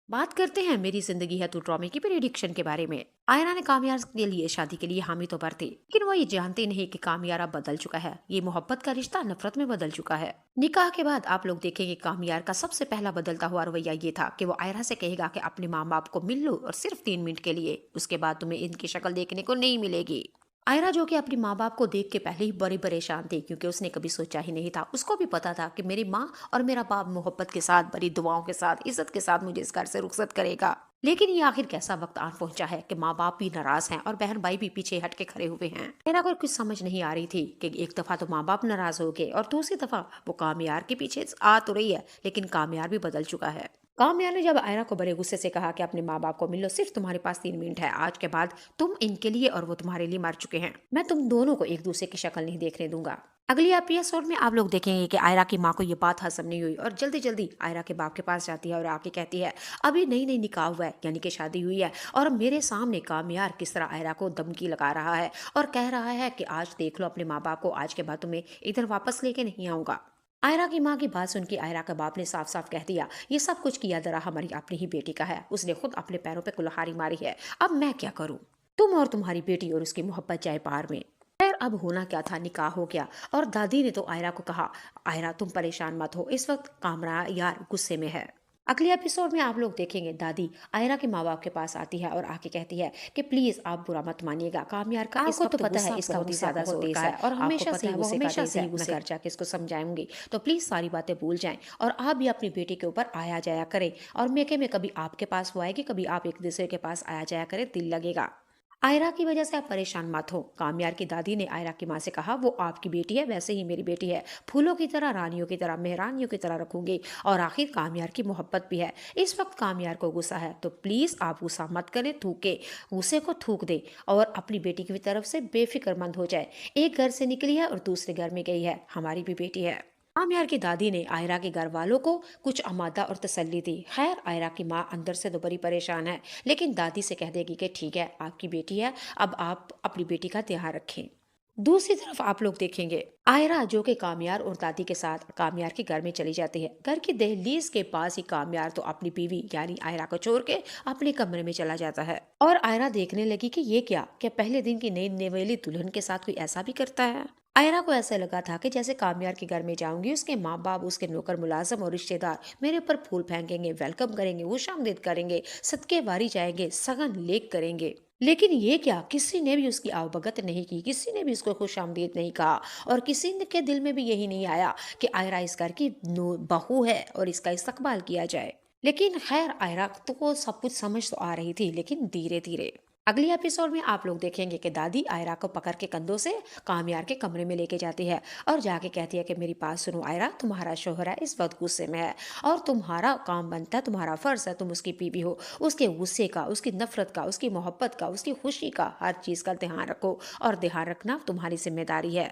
बात करते हैं मेरी जिंदगी है तू ड्रामे की प्रेडिक्शन के बारे में। आयरा ने कामयार के लिए शादी के लिए हामी तो भर थी, लेकिन वो ये जानते नहीं कि कामयार अब बदल चुका है। ये मोहब्बत का रिश्ता नफरत में बदल चुका है। निकाह के बाद आप लोग देखेंगे कामयार का सबसे पहला बदलता हुआ रवैया ये था कि वो आयरा से कहेगा कि अपने माँ बाप को मिल लो और सिर्फ 3 मिनट के लिए, उसके बाद तुम्हें इनकी शक्ल देखने को नहीं मिलेगी। आयरा जो कि अपनी माँ बाप को देख के पहले ही बड़ी परेशान थी, क्योंकि उसने कभी सोचा ही नहीं था। उसको भी पता था कि मेरी माँ और मेरा बाप मोहब्बत के साथ, बड़ी दुआओं के साथ, इज्जत के साथ मुझे इस घर से रुखसत करेगा। लेकिन ये आखिर कैसा वक्त आन पहुंचा है कि माँ बाप भी नाराज हैं और बहन भाई भी पीछे हट के खड़े हुए हैं। मेरा को कुछ समझ नहीं आ रही थी कि एक दफा तो माँ बाप नाराज हो गए और दूसरी दफा वो कामयार के पीछे आ तो रही है, लेकिन कामयार भी बदल चुका है। कामयार ने जब आयरा को बड़े गुस्से से कहा कि अपने माँ बाप को मिल लो, सिर्फ तुम्हारे पास 3 मिनट है, आज के बाद तुम इनके लिए और वो तुम्हारे लिए मर चुके हैं, मैं तुम दोनों को एक दूसरे की शक्ल नहीं देखने दूंगा। अगली एपिसोड में आप लोग देखेंगे कि आयरा की माँ को ये बात हजम नहीं हुई और जल्दी जल्दी आयरा के बाप के पास जाती है और आके कहती है अभी नई नई निकाह हुआ है, यानी कि शादी हुई है, और मेरे सामने कामयार किस तरह आयरा को धमकी लगा रहा है और कह रहा है कि आज देख लो अपने माँ बाप को, आज के बाद तुम्हें इधर वापस लेके नहीं आऊंगा। आयरा की माँ की बात सुन के आयरा के बाप ने साफ साफ कह दिया ये सब कुछ किया दरा हमारी अपनी ही बेटी का है, उसने खुद अपने पैरों पे कुल्हाड़ी मारी है, अब मैं क्या करूं। तुम और तुम्हारी बेटी और उसकी मोहब्बत जाए पार में। खैर अब होना क्या था, निकाह हो गया और दादी ने तो आयरा को कहा आयरा तुम परेशान मत हो, इस वक्त कामरा यार गुस्से में है। अगले एपिसोड में आप लोग देखेंगे दादी आयरा के माँ बाप के पास आती है और आके कहती है कि प्लीज आप बुरा मत मानिएगा, कामयार का इस वक्त तो पता है इसका बहुत ही ज्यादा जोर का है और हमेशा से वो हमेशा से ही गुस्से कर जाके इसको समझाऊंगी, तो प्लीज सारी बातें भूल जाएं और आप भी अपनी बेटी के ऊपर आया जाया करें और मेके में कभी आपके पास वो आएगी, कभी आप एक दूसरे के पास आया जाया करें, दिल लगेगा। आयरा की वजह से आप परेशान मत हो। कामयार की दादी ने आयरा की माँ से कहा वो आपकी बेटी है वैसे ही मेरी बेटी है, फूलों की तरह, रानियों की तरह, मेहरानियों की तरह रखूंगी, और आखिर कामयार की मोहब्बत भी है। इस वक्त कामयार को गुस्सा है तो प्लीज आप गुस्सा मत करें, थूके गुस्से को थूक दे और अपनी बेटी की तरफ से बेफिक्रमंद हो जाए। एक घर से निकली है और दूसरे घर में गई है, हमारी भी बेटी है। आमिर की दादी ने आयरा के घर वालों को कुछ आमादा और तसल्ली दी। खैर आयरा की माँ अंदर से तो बड़ी परेशान है, लेकिन दादी से कह देगी कि ठीक है आपकी बेटी है, अब आप अपनी बेटी का ध्यान रखें। दूसरी तरफ आप लोग देखेंगे आयरा जो कि कामयार और दादी के साथ कामयार के घर में चली जाती है। घर की दहलीज के पास ही कामयार तो अपनी बीवी यानी आयरा को छोड़ के अपने कमरे में चला जाता है और आयरा देखने लगी कि ये क्या पहले दिन की नई नवेली दुल्हन के साथ कोई ऐसा भी करता है। आयरा को ऐसा लगा था कि जैसे कामयार के घर में जाऊंगी उसके माँ बाप, उसके नौकर मुलाजम और रिश्तेदार मेरे ऊपर फूल फेंकेंगे, वेलकम करेंगे, खुशामदीद करेंगे, सदके वारी जाएंगे, सगन लेक करेंगे। लेकिन ये क्या, किसी ने भी उसकी आवभगत नहीं की, किसी ने भी उसको खुशामदीद नहीं कहा और किसी के दिल में भी यही नहीं आया कि आयरा इस घर की बहू है और इसका इस्तकबाल किया जाए। लेकिन खैर आयरा तो सब कुछ समझ तो आ रही थी, लेकिन धीरे धीरे। अगली एपिसोड में आप लोग देखेंगे कि दादी आयरा को पकड़ के कंधों से कामयार के कमरे में लेके जाती है और जाके कहती है कि मेरी बात सुनो आयरा, तुम्हारा शोहर है इस वक्त गुस्से में है और तुम्हारा काम बनता है, तुम्हारा फर्ज है, तुम उसकी बीवी हो, उसके गुस्से का, उसकी नफरत का, उसकी मोहब्बत का, उसकी खुशी का, हर चीज का ध्यान रखो और ध्यान रखना तुम्हारी जिम्मेदारी है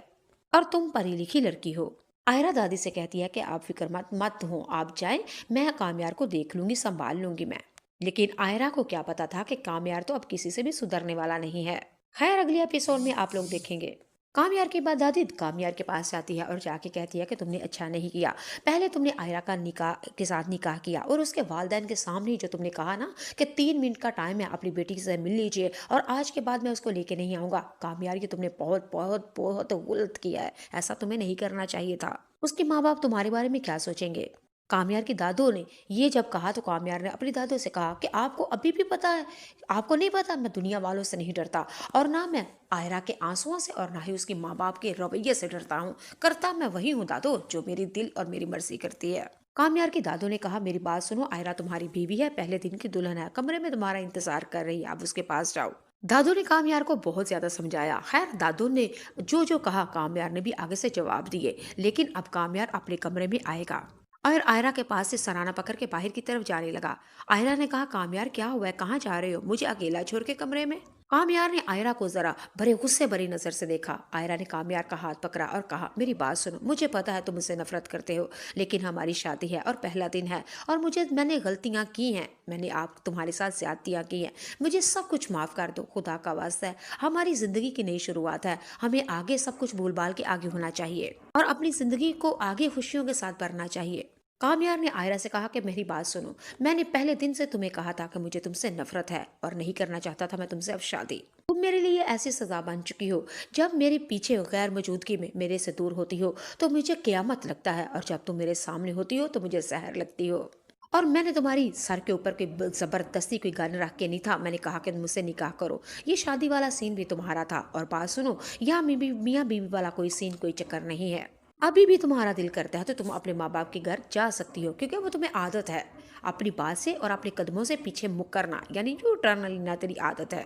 और तुम पढ़ी लिखी लड़की हो। आयरा दादी से कहती है कि आप फिक्र मत हो, आप जाएं, मैं कामयार को देख लूंगी, संभाल लूंगी मैं। लेकिन आयरा को क्या पता था कि कामयार तो अब किसी से भी सुधरने वाला नहीं है। खैर अगले एपिसोड में आप लोग देखेंगे कामयार के बाद दादी कामयार के पास जाती है और जाके कहती है कि तुमने अच्छा नहीं किया, पहले तुमने आयरा का निकाह के साथ निकाह किया और उसके वालदैन के सामने ही जो तुमने कहा ना कि 3 मिनट का टाइम है, अपनी बेटी से मिल लीजिए और आज के बाद मैं उसको लेके नहीं आऊंगा। कामयार की तुमने बहुत बहुत बहुत गलत किया है, ऐसा तुम्हें नहीं करना चाहिए था। उसके माँ बाप तुम्हारे बारे में क्या सोचेंगे। कामयार की दादों ने ये जब कहा तो कामयार ने अपनी दादों से कहा कि आपको अभी भी पता है, आपको नहीं पता, मैं दुनिया वालों से नहीं डरता और ना मैं आयरा के आंसुओं से और ना ही उसकी माँ बाप के रवैये से डरता हूँ, करता मैं वही हूँ दादो जो मेरी दिल और मेरी मर्जी करती है। कामयार की दादों ने कहा मेरी बात सुनो, आयरा तुम्हारी बीवी है, पहले दिन की दुल्हन है, कमरे में तुम्हारा इंतजार कर रही है, आप उसके पास जाओ। दादू ने कामयार को बहुत ज्यादा समझाया। खैर दादू ने जो जो कहा कामयार ने भी आगे से जवाब दिए, लेकिन अब कामयार अपने कमरे में आएगा और आयरा के पास से सराना पकड़ के बाहर की तरफ जाने लगा। आयरा ने कहा कामयार क्या हुआ है, कहाँ जा रहे हो, मुझे अकेला छोड़ के कमरे में। कामयार ने आयरा को जरा बड़े गुस्से भरी नजर से देखा। आयरा ने कामयार का हाथ पकड़ा और कहा मेरी बात सुनो, मुझे पता है तुम मुझसे नफरत करते हो, लेकिन हमारी शादी है और पहला दिन है और मैंने गलतियां की हैं, मैंने आप तुम्हारे साथ ज्यादतियां की हैं, मुझे सब कुछ माफ कर दो, खुदा का वास्ता है, हमारी जिंदगी की नई शुरुआत है, हमें आगे सब कुछ भूल भाल के आगे होना चाहिए और अपनी जिंदगी को आगे खुशियों के साथ भरना चाहिए। कामयार ने आयरा से कहा कि मेरी बात सुनो, मैंने पहले दिन से तुम्हें कहा था कि मुझे तुमसे नफरत है और नहीं करना चाहता था मैं तुमसे अब शादी। तुम मेरे लिए ऐसी सजा बन चुकी हो। जब मेरे पीछे गैर मौजूदगी में मेरे से दूर होती हो तो मुझे क़यामत लगता है, और जब तुम मेरे सामने होती हो तो मुझे सहर लगती हो। और मैंने तुम्हारी सर के ऊपर कोई जबरदस्ती कोई गन रख के नहीं था, मैंने कहा कि मुझसे निकाह करो। ये शादी वाला सीन भी तुम्हारा था। और बात सुनो, यहाँ मियाँ बीवी वाला कोई सीन कोई चक्कर नहीं है। अभी भी तुम्हारा दिल करता है तो तुम अपने माँ बाप के घर जा सकती हो, क्योंकि वो तुम्हें आदत है अपनी बात से और अपने कदमों से पीछे मुक करना, यानी यू टर्न लेना तेरी आदत है।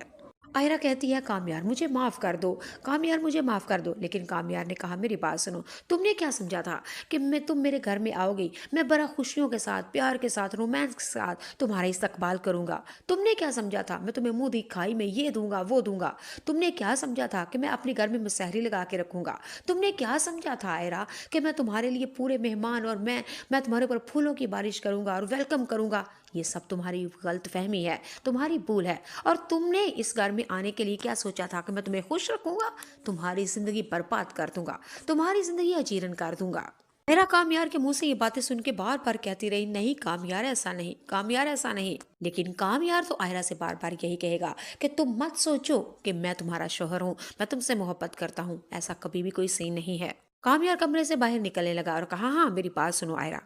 आयरा कहती है कामयार मुझे माफ़ कर दो, कामयार मुझे माफ़ कर दो। लेकिन कामयार ने कहा मेरी बात सुनो, तुमने क्या समझा था कि तुम मेरे घर में आओगी, मैं बड़ा खुशियों के साथ, प्यार के साथ, रोमांस के साथ तुम्हारा इस्तकबाल करूंगा। तुमने क्या समझा था मैं तुम्हें मुंह दिखाई में ये दूंगा वो दूंगा। तुमने क्या समझा था कि मैं अपने घर में मुसहरी लगा के रखूंगा। तुमने क्या समझा था आयरा कि मैं तुम्हारे लिए पूरे मेहमान और मैं तुम्हारे ऊपर फूलों की बारिश करूंगा और वेलकम करूंगा। ये सब तुम्हारी गलत फहमी है, तुम्हारी भूल है। और तुमने इस घर में आने के लिए क्या सोचा था कि मैं तुम्हें खुश रखूंगा? तुम्हारी जिंदगी बर्बाद कर दूंगा, तुम्हारी जिंदगी अजीरन कर दूंगा। मेरा कामयार के मुंह से ये बातें सुन के बार बार कहती रही नहीं कामयार ऐसा नहीं, कामयार ऐसा नहीं। लेकिन कामयार तो आयरा से बार बार यही कहेगा कि तुम मत सोचो कि मैं तुम्हारा शोहर हूँ, मैं तुमसे मोहब्बत करता हूँ, ऐसा कभी भी कोई सीन नहीं है। कामयार कमरे से बाहर निकलने लगा और कहा हाँ मेरी बात सुनो आयरा,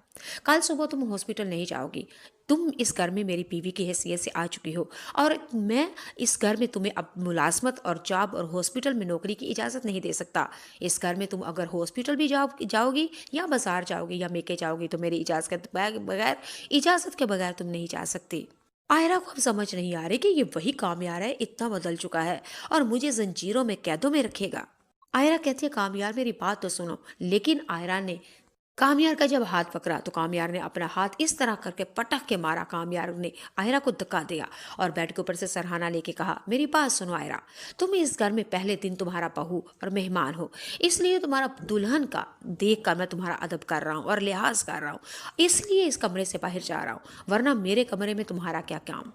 कल सुबह तुम हॉस्पिटल नहीं जाओगी। तुम इस घर में मेरी बीवी की हैसियत से आ चुकी हो, और मैं इस घर में तुम्हें अब मुलाजमत और जॉब और हॉस्पिटल में नौकरी की इजाज़त नहीं दे सकता। इस घर में तुम अगर हॉस्पिटल भी जाओगी या बाजार जाओगी या मेके जाओगी तो मेरी इजाज़त के बगैर तुम नहीं जा सकती। आयरा को अब समझ नहीं आ रही कि ये वही कामयार है, इतना बदल चुका है और मुझे जंजीरों में कैदों में रखेगा। आयरा कहती है कामयार मेरी बात तो सुनो। लेकिन आयरा ने कामयार का जब हाथ पकड़ा तो कामयार ने अपना हाथ इस तरह करके पटक के मारा, कामयार ने आयरा को धक्का दिया और बेड के ऊपर से सरहाना लेके कहा मेरी बात सुनो आयरा, तुम इस घर में पहले दिन तुम्हारा बहू और मेहमान हो, इसलिए तुम्हारा दुल्हन का देख कर मैं तुम्हारा अदब कर रहा हूँ और लिहाज कर रहा हूँ, इसलिए इस कमरे से बाहर जा रहा हूँ, वरना मेरे कमरे में तुम्हारा क्या काम।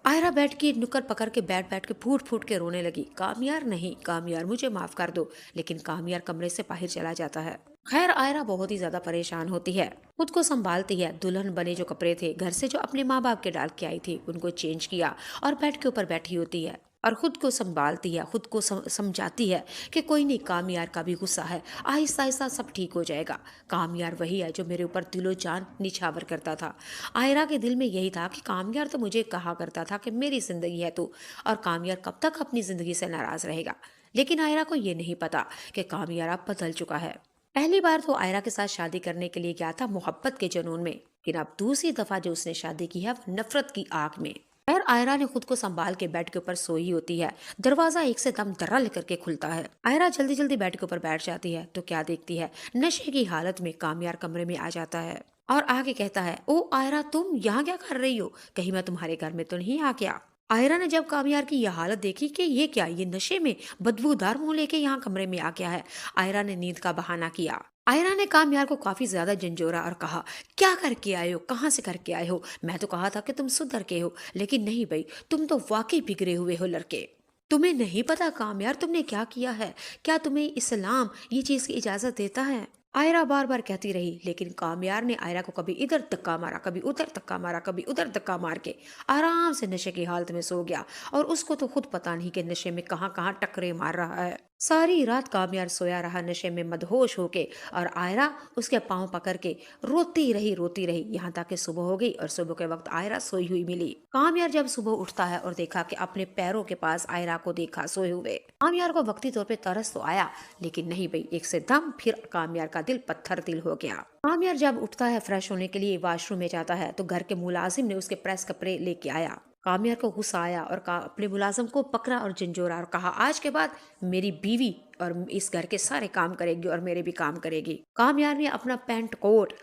आयरा बैठ के नुक्कड़ पकड़ के बैठ के फूट फूट के रोने लगी। कामयार नहीं, कामयार मुझे माफ कर दो। लेकिन कामयार कमरे से बाहर चला जाता है। खैर आयरा बहुत ही ज्यादा परेशान होती है, खुद को संभालती है। दुल्हन बने जो कपड़े थे घर से जो अपने माँ बाप के डाल के आई थी उनको चेंज किया और बेड के ऊपर बैठी होती है और खुद को संभालती है, खुद को समझाती है कि कोई नहीं, कामयार का भी गुस्सा है, आहिस्ता आहिस्ता सब ठीक हो जाएगा। कामयार वही है जो मेरे ऊपर दिलो जान निछावर करता था। आयरा के दिल में यही था कि कामयार तो मुझे कहा करता था कि मेरी जिंदगी है तू, और कामयार कब तक अपनी जिंदगी से नाराज रहेगा। लेकिन आयरा को ये नहीं पता कि कामयार अब बदल चुका है। पहली बार तो आयरा के साथ शादी करने के लिए गया था मोहब्बत के जुनून में, लेकिन अब दूसरी दफा जो उसने शादी की है वो नफरत की आग में। खैर आयरा ने खुद को संभाल के बेड के ऊपर सोई होती है। दरवाजा एक से दम दर्रा करके खुलता है। आयरा जल्दी जल्दी बेड के ऊपर बैठ जाती है तो क्या देखती है, नशे की हालत में कामयार कमरे में आ जाता है और आगे कहता है ओ आयरा तुम यहाँ क्या कर रही हो, कहीं मैं तुम्हारे घर में तो नहीं आ गया। आयरा ने जब कामयार की यह हालत देखी कि ये क्या, ये नशे में बदबूदार मुंह लेके यहाँ कमरे में आ गया है, आयरा ने नींद का बहाना किया। आयरा ने कामयार को काफी ज्यादा झंझोरा और कहा क्या करके आए हो, कहाँ से करके आए हो, मैं तो कहा था कि तुम सुधर के हो, लेकिन नहीं भाई, तुम तो वाकई बिगड़े हुए हो लड़के। तुम्हें नहीं पता कामयार तुमने क्या किया है, क्या तुम्हें इस्लाम ये चीज की इजाजत देता है। आयरा बार बार कहती रही, लेकिन कामयार ने आयरा को कभी इधर धक्का मारा, कभी उधर धक्का मारा, कभी उधर धक्का मार के आराम से नशे की हालत में सो गया। और उसको तो खुद पता नहीं कि नशे में कहाँ कहाँ टकरे मार रहा है। सारी रात कामयार सोया रहा नशे में मदहोश होके, और आयरा उसके पांव पकड़ के रोती रही यहाँ तक कि सुबह हो गई। और सुबह के वक्त आयरा सोई हुई मिली। कामयार जब सुबह उठता है और देखा कि अपने पैरों के पास आयरा को देखा सोए हुए, कामयार को वक्ती तौर पे तरस तो आया, लेकिन नहीं भाई, एक से दम फिर कामयार का दिल पत्थर दिल हो गया। कामयार जब उठता है फ्रेश होने के लिए वॉशरूम में जाता है तो घर के मुलाजिम ने उसके प्रेस कपड़े लेके आया। कामयार को गुस्सा आया और अपने मुलाजिम को पकड़ा और झंझोरा और कहा आज के बाद मेरी बीवी और इस घर के सारे काम करेगी और मेरे भी काम करेगी। कामयार ने अपना पैंट कोट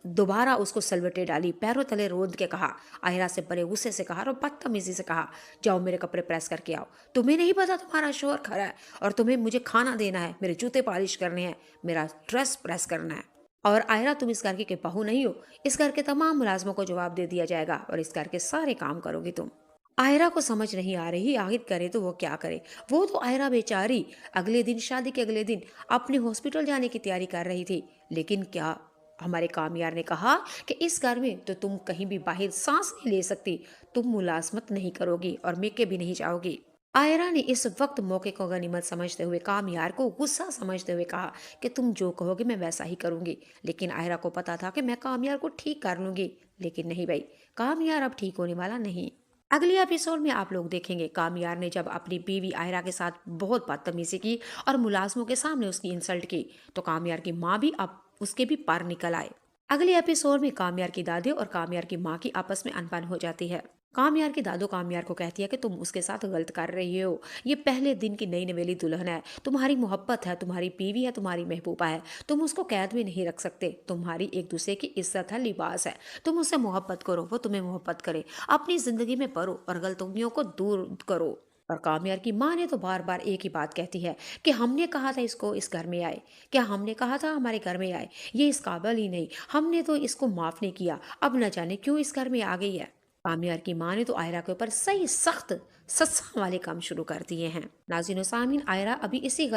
दोबारा उसको सलवटे डाली, पैरों तले रोंद के कहा, आयरा से बड़े गुस्से से कहा और बदतमीजी से कहा जाओ मेरे कपड़े प्रेस करके आओ। तुम्हें नहीं पता तुम्हारा शोहर खड़ा है और तुम्हें मुझे खाना देना है, मेरे जूते पॉलिश करने हैं, मेरा ड्रेस प्रेस करना है। और आयरा तुम इस घर की बहू नहीं हो, इस घर के तमाम मुलाजमों को जवाब दे दिया जाएगा और इस घर के सारे काम करोगी तुम। आयरा को समझ नहीं आ रही आखिर करे तो वो क्या करे। वो तो आयरा बेचारी अगले दिन, शादी के अगले दिन अपने हॉस्पिटल जाने की तैयारी कर रही थी, लेकिन क्या हमारे कामयार ने कहा कि इस घर में तो तुम कहीं भी बाहर सांस नहीं ले सकती, तुम मुलाजमत नहीं करोगी और मेके भी नहीं जाओगी। आयरा ने इस वक्त मौके को गनीमत समझते हुए कामयार को गुस्सा समझते हुए कहा कि तुम जो कहोगे मैं वैसा ही करूंगी। लेकिन आयरा को पता था कि मैं कामयार को ठीक कर लूंगी, लेकिन नहीं भाई, कामयार अब ठीक होने वाला नहीं। अगले एपिसोड में आप लोग देखेंगे कामयार ने जब अपनी बीवी आयरा के साथ बहुत बदतमीजी की और मुलाजमों के सामने उसकी इंसल्ट की, तो कामयार की माँ भी अब उसके भी पार निकल आए। अगले एपिसोड में कामयार की दादी और कामयार की माँ की आपस में अनबन हो जाती है। कामयार की दादू कामयार को कहती है कि तुम उसके साथ गलत कर रही हो, ये पहले दिन की नई नवेली दुल्हन है, तुम्हारी मोहब्बत है, तुम्हारी बीवी है, तुम्हारी महबूबा है, तुम उसको कैद में नहीं रख सकते, तुम्हारी एक दूसरे की इज्जत है, लिबास है, तुम उससे मोहब्बत करो, वो तुम्हें मोहब्बत करे, अपनी जिंदगी में पढ़ो और गलतियों को दूर करो। और कामयार की माँ ने तो बार बार एक ही बात कहती है कि हमने कहा था इसको इस घर में आए, क्या हमने कहा था हमारे घर में आए, ये इस काबिल ही नहीं, हमने तो इसको माफ नहीं किया, अब न जाने क्यों इस घर में आ गई है। कामयार की माँ ने तो आयरा के ऊपर सही सख्त सजा वाले काम शुरू कर दिए हैं। नाज़रीन व सामीन, आयरा अभी इसी गलती